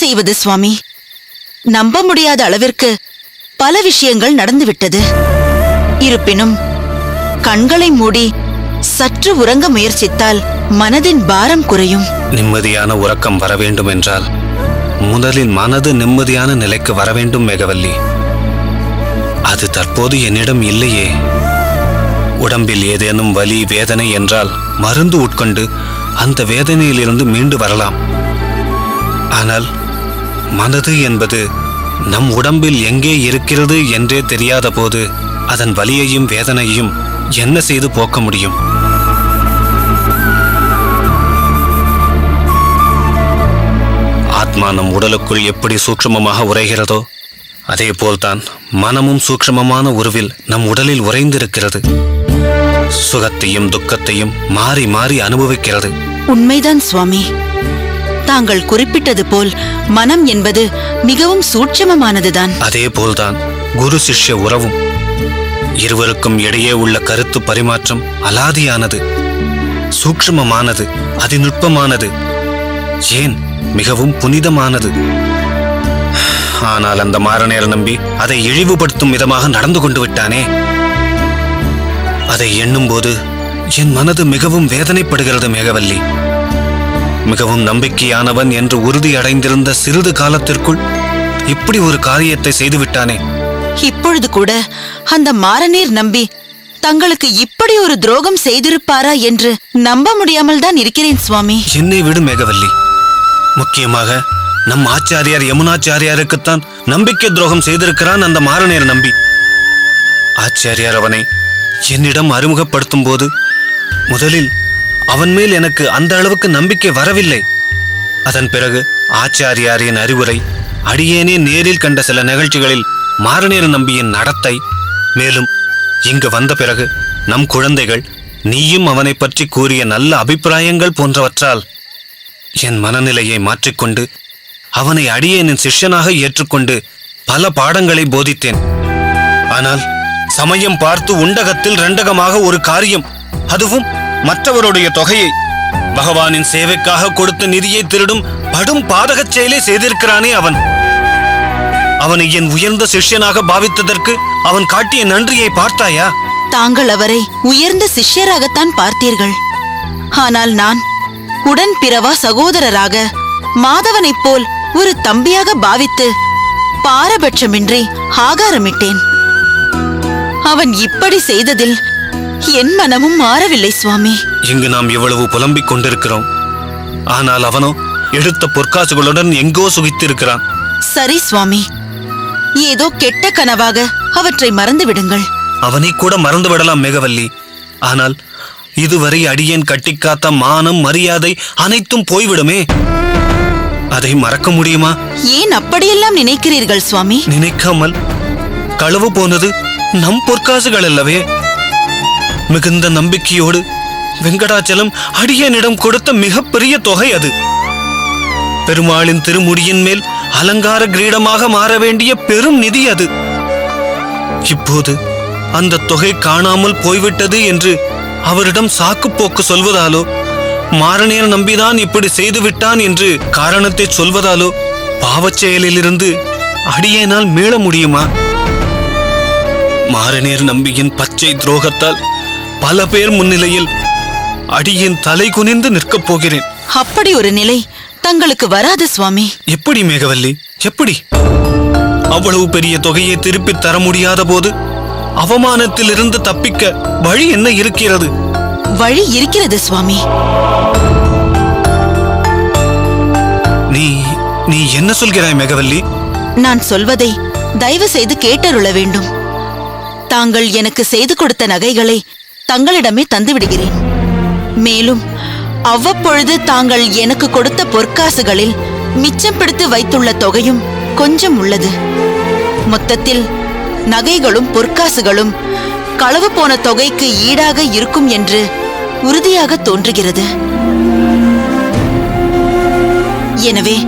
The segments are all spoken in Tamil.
செய்வது சுவாமி? நம்ப முடியாத அளவிற்கு பல விஷயங்கள் நடந்துவிட்டது. இருப்பினும் கண்களை மூடி சற்று உறங்க முயற்சித்தால் மனதின் பாரம் குறையும். நிம்மதியான உறக்கம் வர வேண்டும் என்றால் முதலில் மனது நிம்மதியான நிலைக்கு வர வேண்டும் மேகவல்லி. அது தற்போது என்னிடம் இல்லையே. உடம்பில் ஏதேனும் வலி வேதனை என்றால் மருந்து உட்கொண்டு அந்த வேதனையிலிருந்து மீண்டு வரலாம். ஆனால் மனது என்பது நம் உடம்பில் எங்கே இருக்கிறது என்றே தெரியாத போது அதன் வலியையும் வேதனையையும் என்ன செய்து போக்க முடியும்? ஆத்மா நம் உடலுக்குள் எப்படி சூட்சுமமாக உரைகிறதோ அதே போல்தான் மனமும் சூட்சுமமான உருவில் நம் உடலில் உறைந்திருக்கிறது. சுகத்தையும் துக்கத்தையும் மாறி மாறி அனுபவிக்கிறது. உண்மைதான் சுவாமி. தாங்கள் குறிப்பிட்டது போல் மனம் என்பது மிகவும் சூட்சுமமானதுதான். அதே போல்தான் குரு சிஷ்ய உறவும். இருவருக்கும் இடையே உள்ள கருத்து பரிமாற்றம் அலாதியானது, சூட்சுமமானது, அதிநுட்பமானது, ஏன் மிகவும் புனிதமானது. ஆனால் அந்த மாரநேர நம்பி அதை இழிவுபடுத்தும் விதமாக நடந்து கொண்டு விட்டானே. அதை எண்ணும் போது என் மனது மிகவும் வேதனைப்படுகிறது மேகவல்லி. மிகவும் நம்பிக்கையானவன் என்று உறுதி அடைந்திருந்த சிறிது காலத்திற்குள் இப்படி ஒரு காரியத்தை செய்துவிட்டானே. இப்பொழுது கூட அந்த மாரநீர் நம்பி தங்களுக்கு இப்படி ஒரு துரோகம் செய்திருப்பாரா என்று நம்ப முடியாமல் தான் இருக்கிறேன் சுவாமி. என்னை விடு மேகவல்லி. முக்கியமாக நம் ஆச்சாரியார் யமுனாச்சாரியாருக்குத்தான் நம்பிக்கை துரோகம் செய்திருக்கிறான் அந்த மாரநேர் நம்பி. ஆச்சாரியார் அவனை என்னிடம் அறிமுகப்படுத்தும் போது முதலில் அவன் மேல் எனக்கு அந்த அளவுக்கு நம்பிக்கை வரவில்லை. அதன் பிறகு ஆச்சாரியாரின் அறிவுரை, அடியேனே நேரில் கண்ட சில நிகழ்ச்சிகளில் மாரநேர் நம்பியின் நடத்தை, மேலும் இங்கு வந்த பிறகு நம் குழந்தைகள் நீயும் அவனை பற்றி கூறிய நல்ல அபிப்பிராயங்கள் போன்றவற்றால் என் மனநிலையை மாற்றிக்கொண்டு அவனை அடியேனின் சிஷ்யனாக ஏற்றுக்கொண்டு பல பாடங்களை போதித்தேன். ஆனால் சமயம் பார்த்து உண்டகத்தில் ரெண்டகமாக ஒரு காரியம், அதுவும் மற்றவருடைய தொகையை பகவானின் சேவைக்காக கொடுத்த நிதியை திருடும் படும் பாதகச் செயலை செய்திருக்கிறானே அவன். அவனை என் உயர்ந்த சிஷ்யனாக பாவித்ததற்கு அவன் காட்டிய நன்றியை பார்த்தாயா? தாங்கள் அவரை உயர்ந்த சிஷ்யராகத்தான் பார்த்தீர்கள். ஆனால் நான் உடன் பிறவா சகோதரராக மாதவனைப் போல் ஒரு தம்பியாக பாவித்து பாரபட்சமின்றி ஆகாரமிட்டேன். அவன் இப்படி செய்ததில் என் மனமும் மாறவில்லை சுவாமி. இங்கு நாம் எவ்வளவு புலம்பிக் கொண்டிருக்கிறோம். ஆனால் அவனோ எடுத்த பொற்காசுகளுடன் எங்கோ சுகித்திருக்கிறான். சரி சுவாமி, ஏதோ கெட்ட கனவாக அவற்றை மறந்து விடுங்கள். அவனை கூட மறந்து விடலாம் மேகவல்லி. ஆனால் இதுவரை அடியேன் கட்டிக்காத்த மானம் மரியாதை அனைத்தும் போய்விடுமே. அதை மறக்க முடியுமா? ஏன் அப்படியெல்லாம் நினைக்கிறீர்கள் சுவாமி? நினைக்காமல் களவு போனது நம் பொற்காசுகள் அல்லவே. மிகுந்த நம்பிக்கையோடு வெங்கடாச்சலம் அடியனிடம் கொடுத்த மிகப்பெரிய தொகை அது. பெருமாளின் திருமுடியின் மேல் அலங்கார கிரீடமாக மாற வேண்டிய பெரும் நிதி அது. இப்போது அந்த தொகை காணாமல் போய்விட்டது என்று அவரிடம் சாக்கு போக்கு சொல்வதாலோ, மாரநேர் நம்பிதான் இப்படி செய்து விட்டான் என்று காரணத்தை சொல்வதாலோ பாவச் செயலிலிருந்து அடியேனால் மீள முடியுமா? மாரநேர் நம்பியின் பச்சை துரோகத்தால் பல பேர் முன்னிலையில் அடியேன் தலை குனிந்து நிற்கப் போகிறேன். அப்படி ஒரு நிலை தங்களுக்கு வராது சுவாமி. எப்படி மேகவல்லி, எப்படி? அவ்வளவு பெரிய தொகையை திருப்பி தர முடியாத போது அவமானத்திலிருந்து தப்பிக்க வழி என்ன இருக்கிறது? வழி இருக்கிறது சுவாமி. நீ என்ன சொல்கிறாய் மேகவல்லி? நான் சொல்வதை தயவு செய்து கேட்டருள வேண்டும். தாங்கள் எனக்கு செய்து கொடுத்த நகைகளை தங்களிடமே தந்து விடுகிறேன். மேலும் அவ்வப்பொழுது தாங்கள் எனக்கு கொடுத்த பொற்காசுகளில் மிச்சம் பிடித்து வைத்துள்ள தொகையும் கொஞ்சம் உள்ளது. மொத்தத்தில் நகைகளும் பொற்காசுகளும் களவு போன தொகைக்கு ஈடாக இருக்கும் என்று உறுதியாக தோன்றுகிறது. எனவே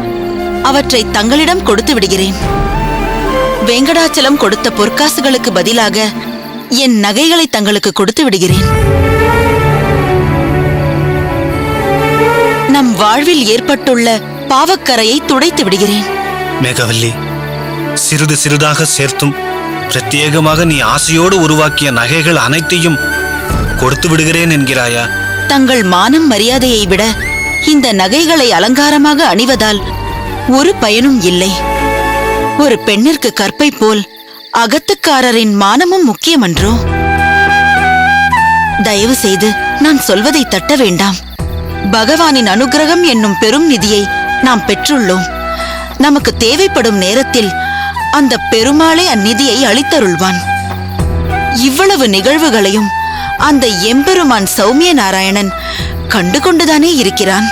அவற்றை தங்களிடம் கொடுத்து விடுகிறேன். வெங்கடாச்சலம் கொடுத்த பொற்காசுகளுக்கு பதிலாக என் நகைகளை தங்களுக்கு கொடுத்து விடுகிறேன். நம் வாழ்வில் ஏற்பட்டுள்ள பாவக்கரையை துடைத்து விடுகிறேன். மேகவல்லி, சிறிது சிறிதாக சேர்த்தும் பிரத்யேகமாக நீ ஆசையோடு உருவாக்கிய நகைகள் அனைத்தையும் கொடுத்து விடுகிறேன் என்கிறாயா? தங்கள் மானம் மரியாதையை விட இந்த நகைகளை அலங்காரமாக அணிவதால் ஒரு பயனும் இல்லை. ஒரு பெண்ணிற்கு கற்பை போல் அகத்துக்காரரின் மானமும் முக்கியமன்றோ? தயவு செய்து நான் சொல்வதை தட்ட வேண்டாம். பகவானின் அனுக்கிரகம் என்னும் பெரும் நிதியை நாம் பெற்றுள்ளோம். நமக்கு தேவைப்படும் நேரத்தில் அந்த பெருமாளே அந்நிதியை அளித்தருள்வான். இவ்வளவு நிகழ்வுகளையும் அந்த எம்பெருமான் சௌமிய நாராயணன் கண்டுகொண்டுதானே இருக்கிறான்.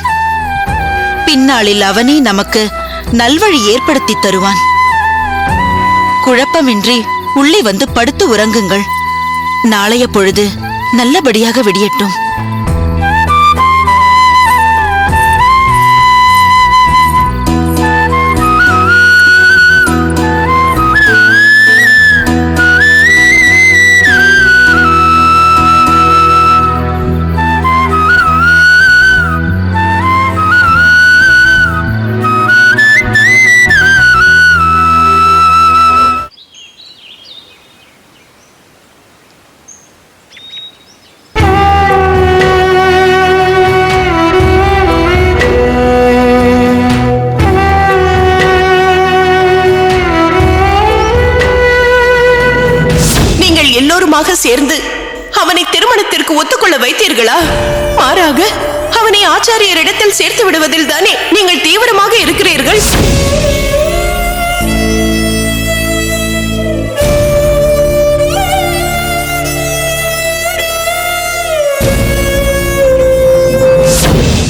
பின்னாளில் அவனே நமக்கு நல்வழி ஏற்படுத்தி தருவான். குழப்பமின்றி உள்ளே வந்து படுத்து உறங்குங்கள். நாளைய பொழுது நல்லபடியாக விடியட்டும். சேர்ந்து அவனை திருமணத்திற்கு ஒத்துக்கொள்ள வைத்தீர்களா? மாறாக அவனை ஆச்சாரியரிடத்தில் சேர்த்து விடுவதில் தானே நீங்கள் தீவிரமாக இருக்கிறீர்கள்.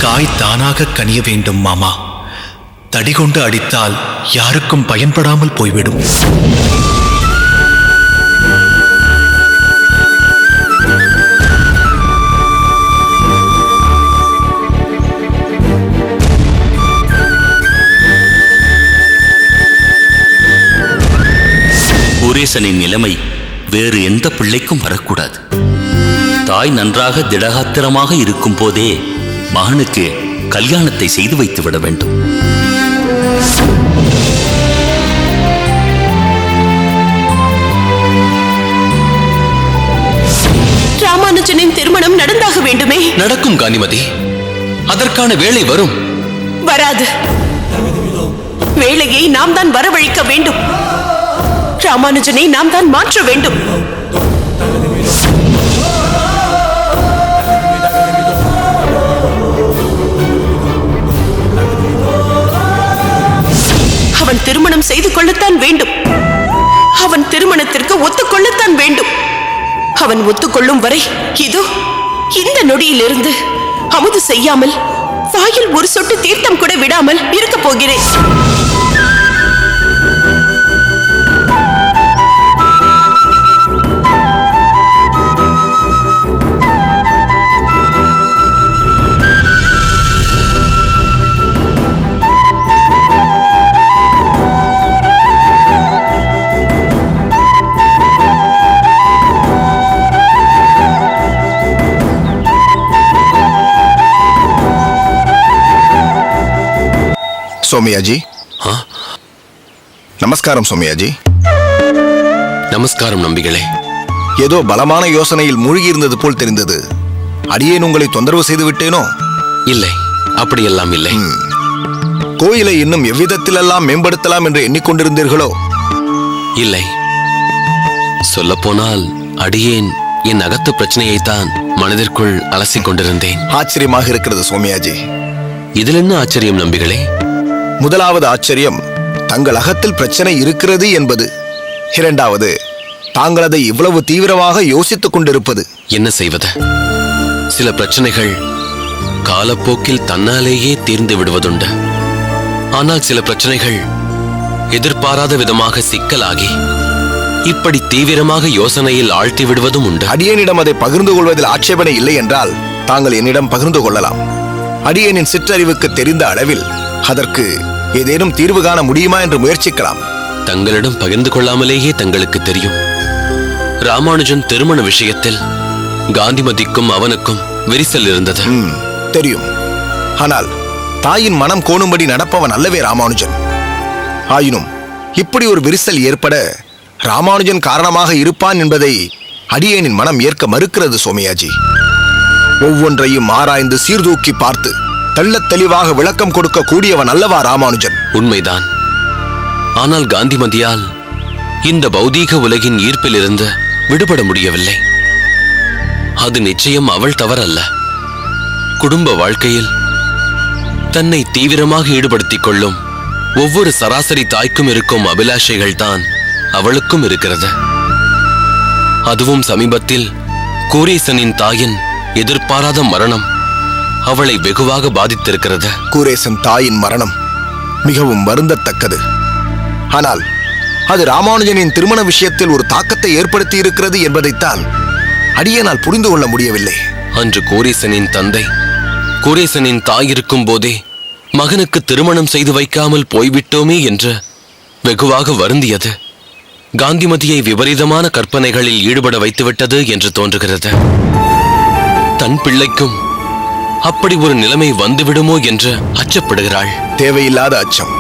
காய் தானாக கனிய வேண்டும் மாமா. தடி கொண்டு அடித்தால் யாருக்கும் பயன்படாமல் போய்விடும். குமரேசனின் நிலைமை வேறு எந்த பிள்ளைக்கும் வரக்கூடாது. தாய் நன்றாக திடகாத்திரமாக இருக்கும் போதே மகனுக்கு கல்யாணத்தை செய்து வைத்து விட வேண்டும். ராமானுஜனின் திருமணம் நடந்தாக வேண்டுமே. நடக்கும் காந்திமதி, அதற்கான வேளை வரும். வராது. வேளையை நாம் தான் வரவழைக்க வேண்டும். ராமானுஜனை நாம் தான் மாற்ற வேண்டும். அவன் திருமணம் செய்து கொள்ளத்தான் வேண்டும். அவன் திருமணத்திற்கு ஒத்துக்கொள்ளத்தான் வேண்டும். அவன் ஒத்துக்கொள்ளும் வரை இதோ இந்த நொடியிலிருந்து அமுது செய்யாமல் வாயில் ஒரு சொட்டு தீர்த்தம் கூட விடாமல் இருக்க போகிறேன். சோமியாஜி. நமஸ்காரம் சோமியாஜி. நமஸ்காரம் நம்பிகளே. ஏதோ பலமான யோசனையில் மூழ்கியிருந்தது போல் தெரிந்தது. அடியேன் உங்களை தொந்தரவு செய்து விட்டேனோ? இல்லை, அப்படியெல்லாம் இல்லை. கோயிலை இன்னும் எவ்விதத்திலெல்லாம் மேம்படுத்தலாம் என்று எண்ணிக்கொண்டிருந்தீர்களோ? இல்லை, சொல்லப்போனால் அடியேன் என் அகத்து பிரச்சனையைத்தான் மனதிற்குள் அலசிக் கொண்டிருந்தேன். ஆச்சரியமாக இருக்கிறது சோமியாஜி. இதில் என்ன ஆச்சரியம் நம்பிகளே? முதலாவது ஆச்சரியம் தங்கள் அகத்தில் பிரச்சனை இருக்கிறது என்பது. இரண்டாவது, தாங்கள் அதை இவ்வளவு தீவிரமாக யோசித்துக் கொண்டிருப்பது. என்ன செய்வது? சில பிரச்சனைகள் காலப்போக்கில் தன்னாலேயே தீர்ந்து விடுவதுண்டு. ஆனால் சில பிரச்சனைகள் எதிர்பாராத விதமாக சிக்கலாகி இப்படி தீவிரமாக யோசனையில் ஆழ்த்தி விடுவதும் உண்டு. அடியேனிடம் அதை பகிர்ந்து கொள்வதில் ஆட்சேபனை இல்லை என்றால் தாங்கள் என்னிடம் பகிர்ந்து கொள்ளலாம். அடியேனின் சிற்றறிவுக்கு தெரிந்த அளவில் அதற்கு ஏதேனும் தீர்வு காண முடியுமா என்று முயற்சிக்கலாம். தங்களிடம் பகிர்ந்து கொள்ளாமலேயே தங்களுக்கு தெரியும். ராமானுஜன் திருமண விஷயத்தில் காந்திமதிக்கும் அவனுக்கும் விரிசல் இருந்தது. தெரியும். ஆனால் தாயின் மனம் கோணும்படி நடப்பவன் அல்லவே ராமானுஜன். ஆயினும் இப்படி ஒரு விரிசல் ஏற்பட ராமானுஜன் காரணமாக இருப்பான் என்பதை அடியேனின் மனம் ஏற்க மறுக்கிறது சோமயாஜி. ஒவ்வொன்றையும் ஆராய்ந்து சீர்தூக்கி பார்த்து தெள்ளத் தெளிவாக விளக்கம் கொடுக்க கூடியவன் அல்லவா ராமானுஜன்? உண்மைதான். ஆனால் காந்திமதியால் இந்த பௌதீக உலகின் ஈர்ப்பிலிருந்து விடுபட முடியவில்லை. அது நிச்சயம் அவள் தவறல்ல. குடும்ப வாழ்க்கையில் தன்னை தீவிரமாக ஈடுபடுத்திக் கொள்ளும் ஒவ்வொரு சராசரி தாய்க்கும் இருக்கும் அபிலாஷைகள் தான் அவளுக்கும் இருக்கிறது. அதுவும் சமீபத்தில் கூரேசனின் தாயின் எதிர்பாராத மரணம் அவளை வெகுவாக பாதித்திருக்கிறது. கூரேசன் தாயின் மரணம் மிகவும் வருந்தத்தக்கது. ஆனால் அது ராமானுஜனின் திருமண விஷயத்தில் ஒரு தாக்கத்தை ஏற்படுத்தி இருக்கிறது என்பதைத்தான் அடியேனால் புரிந்து கொள்ள முடியவில்லை. அன்று கூரேசனின் தந்தை கூரேசனின் தாய் இருக்கும் போதே மகனுக்கு திருமணம் செய்து வைக்காமல் போய்விட்டோமே என்று வெகுவாக வருந்தியது காந்திமதியை விபரீதமான கற்பனைகளில் ஈடுபட வைத்துவிட்டது என்று தோன்றுகிறது. தன் பிள்ளைக்கும் அப்படி ஒரு நிலைமை வந்துவிடுமோ என்று அச்சப்படுகிறாள். தேவையில்லாத அச்சம்.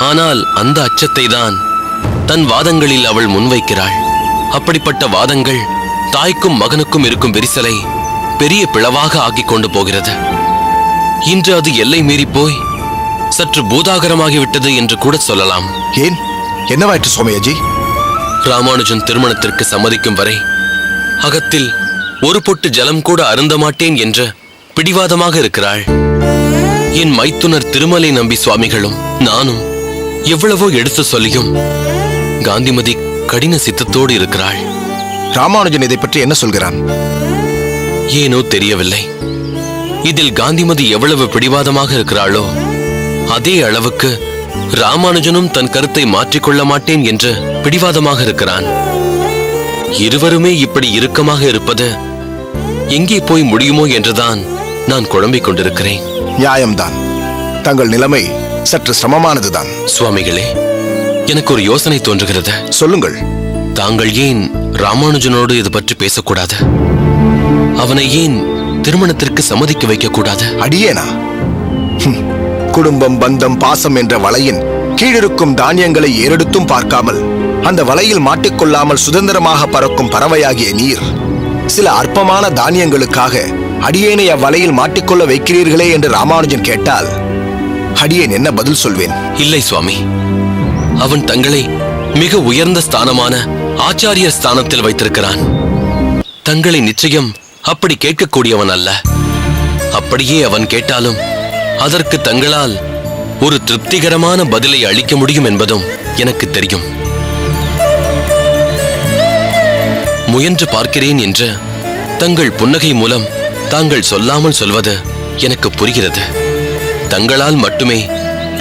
ஆனால் அந்த அச்சத்தை தான் தன் வாதங்களில் அவள் முன்வைக்கிறாள். அப்படிப்பட்ட வாதங்கள் தாய்க்கும் மகனுக்கும் இருக்கும் விரிசலை பெரிய பிளவாக ஆக்கிக் கொண்டு போகிறது. இன்று அது எல்லை மீறி போய் சற்று பூதாகரமாகிவிட்டது என்று கூட சொல்லலாம். ஏன், என்னவாயிற்று சோமயாஜி? ராமானுஜன் திருமணத்திற்கு சம்மதிக்கும் வரை அகத்தில் ஒரு பொட்டு ஜலம் கூட அருந்த மாட்டேன் என்று பிடிவாதமாக இருக்கிறாள். என் மைத்துனர் திருமலை நம்பி சுவாமிகளும் நானும் எவ்வளவோ எடுத்து சொல்லியும் காந்திமதி கடின சித்தத்தோடு இருக்கிறாள். ராமானுஜன் இதை பற்றி என்ன சொல்கிறான்? ஏனோ தெரியவில்லை. இதில் காந்திமதி எவ்வளவு பிடிவாதமாக இருக்கிறாளோ அதே அளவுக்கு ராமானுஜனும் தன் கருத்தை மாற்றிக்கொள்ள மாட்டேன் என்று பிடிவாதமாக இருக்கிறான். இருவருமே இப்படி இறுக்கமாக இருப்பது எங்கே போய் முடியுமோ என்றுதான் நான் குழம்பிக் கொண்டிருக்கிறேன். நியாயம்தான். தங்கள் நிலைமை சற்று சிரமமானதுதான். சுவாமிகளே, எனக்கு ஒரு யோசனை தோன்றுகிறது. சொல்லுங்கள். தாங்கள் ஏன் ராமானுஜனோடு இது பற்றி பேசக்கூடாது? அவனை ஏன் திருமணத்திற்கு சம்மதிக்க வைக்க கூடாது? அடியேனா? குடும்பம், பந்தம், பாசம் என்ற வலையின் கீழிருக்கும் தானியங்களை ஏறெடுத்தும் பார்க்காமல் அந்த வலையில் மாட்டிக்கொள்ளாமல் சுதந்திரமாக பறக்கும் பறவையாகிய நீர் சில அற்பமான தானியங்களுக்காக அடியேனை அவ்வலையில் மாட்டிக்கொள்ள வைக்கிறீர்களே என்று ராமானுஜன் கேட்டால் அடியேன் என்ன பதில் சொல்வேன்? இல்லை சுவாமி, அவன் தங்களை மிக உயர்ந்த ஸ்தானமான ஆச்சாரியர் ஸ்தானத்தில் வைத்திருக்கிறான். தங்களை நிச்சயம் அப்படி கேட்கக்கூடியவன் அல்ல. அப்படியே அவன் கேட்டாலும் அதற்கு தங்களால் ஒரு திருப்திகரமான பதிலை அளிக்க முடியும் என்பதும் எனக்கு தெரியும். முயன்று பார்க்கிறேன் என்று தங்கள் புன்னகை மூலம் தாங்கள் சொல்லாமல் சொல்வது எனக்கு புரிகிறது. தங்களால் மட்டுமே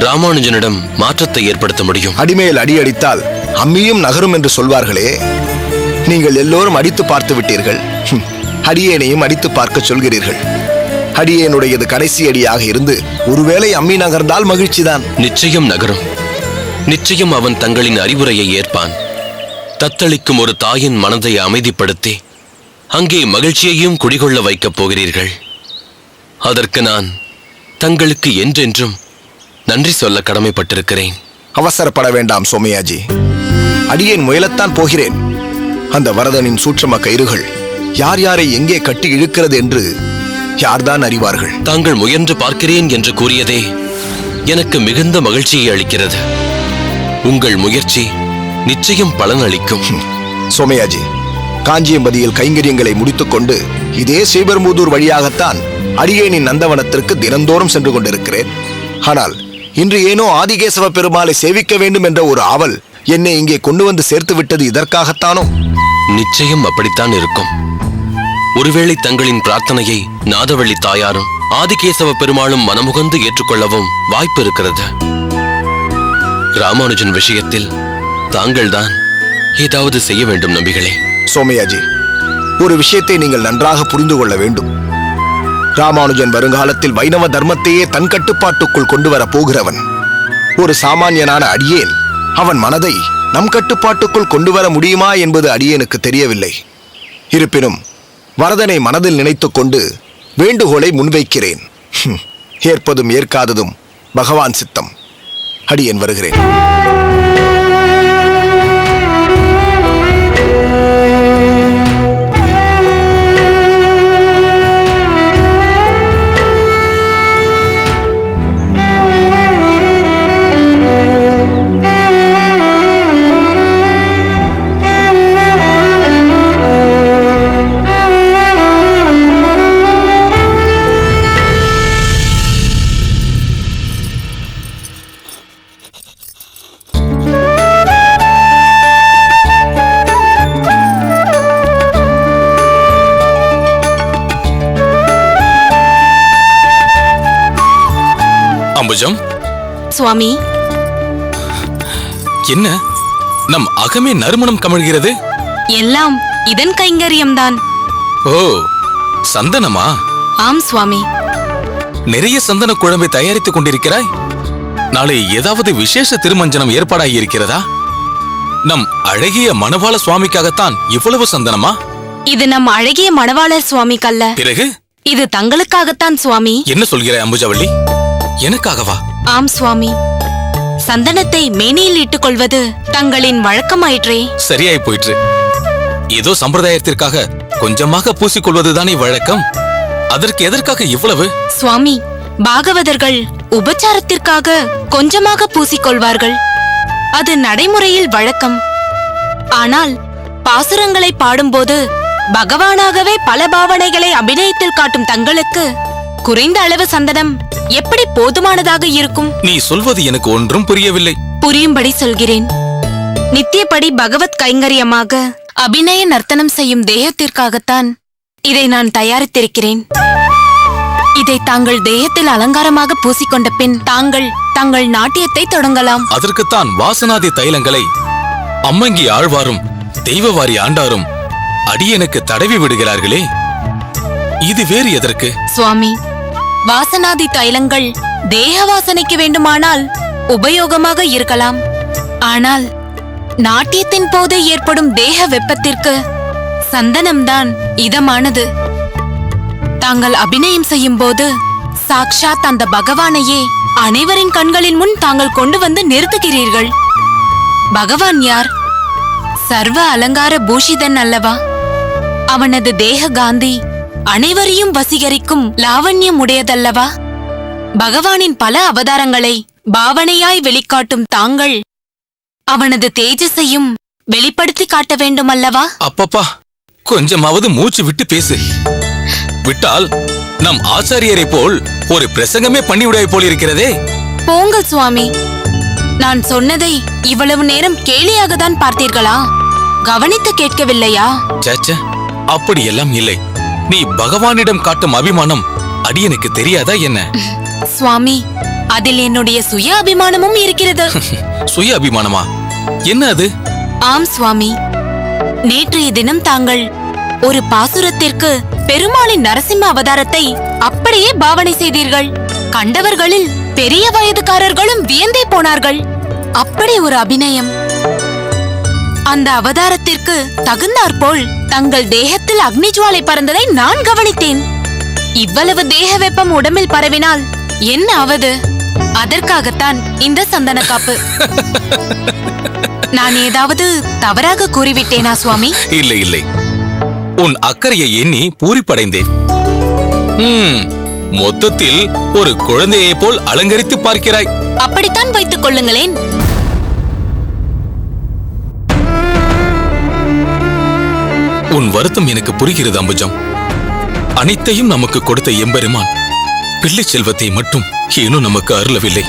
ராமானுஜனிடம் மாற்றத்தை ஏற்படுத்த முடியும். அடிமேல் அடி அடித்தால் அம்மியும் நகரும் என்று சொல்வார்களே, நீங்கள் எல்லோரும் அடித்து பார்த்து விட்டீர்கள். அடியேனையும் அடித்து பார்க்க சொல்கிறீர்கள். அடியேனுடையது கடைசி அடியாக இருந்து ஒருவேளை அம்மி நகர்ந்தால் மகிழ்ச்சிதான். நிச்சயம் நகரும். நிச்சயம் அவன் தங்களின் அறிவுரையை ஏற்பான். தத்தளிக்கும் ஒரு தாயின் மனதை அமைதிப்படுத்தி அங்கே மகிழ்ச்சியையும் குடிகொள்ள வைக்கப் போகிறீர்கள். அதற்கு நான் தங்களுக்கு என்றென்றும் நன்றி சொல்ல கடமைப்பட்டிருக்கிறேன். அவசரப்பட வேண்டாம் சோமயாஜி. அடியேன் முயலத்தான் போகிறேன். அந்த வரதனின் சூட்சம கயிறுகள் யார் யாரை எங்கே கட்டி இழுக்கிறது என்று யார்தான் அறிவார்கள்? தாங்கள் முயன்று பார்க்கிறேன் என்று கூறியதே எனக்கு மிகுந்த மகிழ்ச்சியை அளிக்கிறது. உங்கள் முயற்சி நிச்சயம் பலன் அளிக்கும். சோமயாஜி, காஞ்சியம்பதியில் கைங்கரியங்களை முடித்துக்கொண்டு இதே ஸ்ரீபெரும்புதூர் வழியாகத்தான் அடியேனின் நந்தவனத்திற்கு தினந்தோறும் சென்று கொண்டிருக்கிறேன். ஆனால் இன்று ஏனோ ஆதிகேசவ பெருமாளை சேவிக்க வேண்டும் என்ற ஒரு ஆவல் என்னை இங்கே கொண்டு வந்து சேர்த்து விட்டது. இதற்காகத்தானோ? நிச்சயம் அப்படித்தான் இருக்கும். ஒருவேளை தங்களின் பிரார்த்தனையை நாதவள்ளி தாயாரும் ஆதிகேசவ பெருமாளும் மனமுகந்து ஏற்றுக்கொள்ளவும் வாய்ப்பு இருக்கிறது. ராமானுஜன் விஷயத்தில் தாங்கள்தான் ஏதாவது செய்ய வேண்டும் நம்பிகளே. சோமயாஜி, ஒரு விஷயத்தை நீங்கள் நன்றாக புரிந்து கொள்ள வேண்டும். ராமானுஜன் வருங்காலத்தில் வைணவ தர்மத்தையே தன் கட்டுப்பாட்டுக்குள் கொண்டு வர போகிறவன். ஒரு சாமானியனான அடியேன் அவன் மனதை நம் கட்டுப்பாட்டுக்குள் கொண்டு வர முடியுமா என்பது அடியேனுக்கு தெரியவில்லை. இருப்பினும் வரதனை மனதில் நினைத்துக் கொண்டு வேண்டுகோளை முன்வைக்கிறேன். ஏற்பதும் ஏற்காததும் பகவான் சித்தம். அடியேன் வருகிறேன். அம்புஜம், சுவாமி, என்ன நம் அகமே நறுமணம் கமழ்கிறது? எல்லாம் இதன் கைங்கரியம்தான். ஓ, சந்தனமா? ஆம் சுவாமி. நிறைய சந்தன குழம்பை தயாரித்துக் கொண்டிருக்கிறாய். நாளை ஏதாவது விசேஷ திருமஞ்சனம் ஏற்பாடாகி இருக்கிறதா? நம் அழகிய மணவாள சுவாமிக்காகத்தான் இவ்வளவு சந்தனமா? இது நம் அழகிய மணவாளர் சுவாமிக்கல்ல. பிறகு இது தங்களுக்காகத்தான் சுவாமி. என்ன சொல்கிறாய் அம்புஜவள்ளி? எனக்காகவா? ஆம் சுவாமி. சந்தனத்தை மேனியில் இட்டுக் கொள்வது தங்களின் வழக்கமாயிற்றே. சரியாய் போயிற்று. ஏதோ சம்பிரதாயத்திற்காக கொஞ்சமாக பூசிக்கொள்வதுதானே வழக்கம். அதற்கு எதற்காக இவ்வளவு? சுவாமி, பாகவதர்கள் உபச்சாரத்திற்காக கொஞ்சமாக பூசிக்கொள்வார்கள். அது நடைமுறையில் வழக்கம். ஆனால் பாசுரங்களை பாடும்போது பகவானாகவே பல பாவனைகளை அபிநயத்தில் காட்டும் தங்களுக்கு குறைந்த அளவு சந்தனம் எப்படி போதுமானதாக இருக்கும்? நீ சொல்வது எனக்கு ஒன்றும் புரியவில்லை. புரியும்படி சொல்கிறேன். நித்தியப்படி பகவத் கைங்கரியமாக அபிநய நர்த்தனம் செய்யும் தேகத்திற்காகத்தான் இதை நான் தயாரித்திருக்கிறேன். இதை தாங்கள் தேகத்தில் அலங்காரமாக பூசிக்கொண்ட பின் தாங்கள் தங்கள் நாட்டியத்தை தொடங்கலாம். அதற்குத்தான் வாசனாதி தைலங்களை அம்மங்கி ஆழ்வாரும் தெய்வவாரி ஆண்டாரும் அடியனுக்கு தடவி விடுகிறார்களே, இது வேறு எதற்கு? சுவாமி, வாசனாதி தைலங்கள் தேக வாசனைக்கு வேண்டுமானால் உபயோகமாக இருக்கலாம். ஆனால் நாட்டியத்தின் போது ஏற்படும் தேக வெப்பத்திற்கு சந்தனம்தான் இதமானது. தாங்கள் அபிநயம் செய்யும் போது சாக்ஷாத் அந்த பகவானையே அனைவரின் கண்களின் முன் தாங்கள் கொண்டு வந்து நிறுத்துகிறீர்கள். பகவான் யார்? சர்வ அலங்கார பூஷிதன் அல்லவா? அவனது தேக காந்தி அனைவரையும் வசீகரிக்கும் லாவண்யம் உடையதல்லவா? பகவானின் பல அவதாரங்களை பாவனையாய் வெளிக்காட்டும் தாங்கள் அவனது தேஜஸையும் வெளிப்படுத்தி காட்ட வேண்டுமல்லவா? அப்பப்பா, கொஞ்சமாவது மூச்சு விட்டு பேசு. விட்டால் நம் ஆச்சாரியரை போல் ஒரு பிரசங்கமே பண்ணிவிடாய் போல் இருக்கிறதே. போங்கள் சுவாமி. நான் சொன்னதை இவ்வளவு நேரம் கேலியாக தான் பார்த்தீர்களா? கவனித்து கேட்கவில்லையா? சேச்சே, அப்படியெல்லாம் இல்லை. நீ பகவானிடம் காட்டும் அபிமானம் அடியனுக்கு தெரியாதா என்ன? சுவாமி, அதில் என்னுடைய சுய அபிமானமும் இருக்கிறது. சுய அபிமானமா? என்ன அது? ஆம் சுவாமி. நேற்றைய தினம் தாங்கள் ஒரு பாசுரத்திற்கு பெருமாளின் நரசிம்ம அவதாரத்தை அப்படியே பாவனை செய்தீர்கள். கண்டவர்களில் பெரிய வயதுக்காரர்களும் வியந்தே போனார்கள். அப்படி ஒரு அபிநயம். அந்த அவதாரத்திற்கு தகுந்தாற்போல் தங்கள் தேகத்தில் அக்னி ஜுவாலை பறந்ததை நான் கவனித்தேன். இவ்வளவு தேக வெப்பம் உடம்பில் பரவினால் என்ன ஆவது? அதற்காகத்தான் இந்த சந்தன காப்பு. நான் ஏதாவது தவறாக கூறிவிட்டேனா சுவாமி? இல்லை இல்லை, உன் அக்கறையை எண்ணி பூரிப்படைந்தேன். மொத்தத்தில் ஒரு குழந்தையை போல் அலங்கரித்து பார்க்கிறாய். அப்படித்தான் வைத்துக் கொள்ளுங்களேன். உன் வருத்தம் எனக்கு புரிகிறது அம்புஜம். அனைத்தையும் நமக்கு கொடுத்த எம்பெருமான் பிள்ளை செல்வத்தை மட்டும் ஏனோ நமக்கு அருளவில்லை.